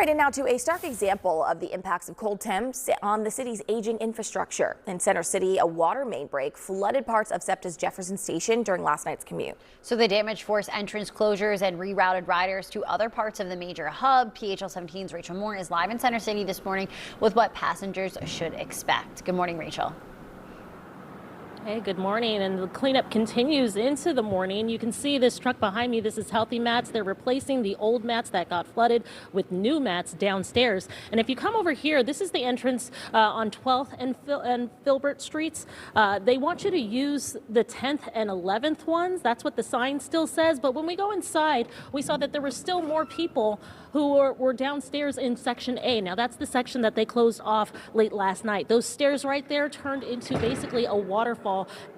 right, and now to a stark example of the impacts of cold temps on the city's aging infrastructure. In Center City, a water main break flooded parts of SEPTA's Jefferson Station during last night's commute. So the damage forced entrance closures and rerouted riders to other parts of the major hub. PHL17's Rachel Moore is live in Center City this morning with what passengers should expect. Good morning, Rachel. Hey, good morning, and the cleanup continues into the morning. You can see this truck behind me. This is Healthy Mats. They're replacing the old mats that got flooded with new mats downstairs. And if you come over here, this is the entrance on 12th and Filbert Streets. They want you to use the 10th and 11th ones. That's what the sign still says. But when we go inside, we saw that there were still more people who were downstairs in Section A. Now, that's the section that they closed off late last night. Those stairs right there turned into basically a waterfall,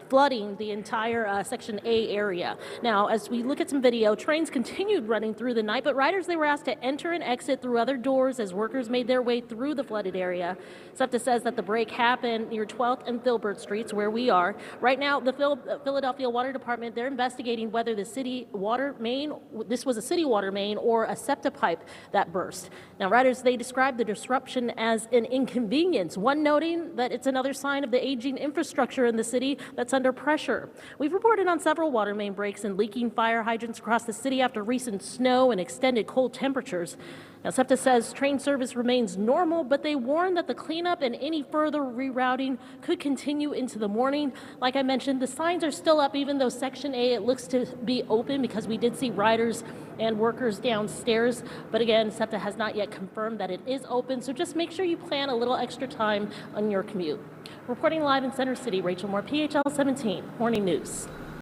flooding the entire Section A area. Now, as we look at some video, trains continued running through the night, but riders, they were asked to enter and exit through other doors as workers made their way through the flooded area. SEPTA says that the break happened near 12th and Filbert Streets, where we are. Right now, the Philadelphia Water Department, they're investigating whether the city water main, this was a city water main or a SEPTA pipe that burst. Now, riders, they described the disruption as an inconvenience, one noting that it's another sign of the aging infrastructure in the city that's under pressure. We've reported on several water main breaks and leaking fire hydrants across the city after recent snow and extended cold temperatures. Now, SEPTA says train service remains normal, but they warn that the cleanup and any further rerouting could continue into the morning. Like I mentioned, the signs are still up, even though Section A, it looks to be open because we did see riders and workers downstairs. But again, SEPTA has not yet confirmed that it is open, so just make sure you plan a little extra time on your commute. Reporting live in Center City, Rachel Moore, PHL17 Morning News.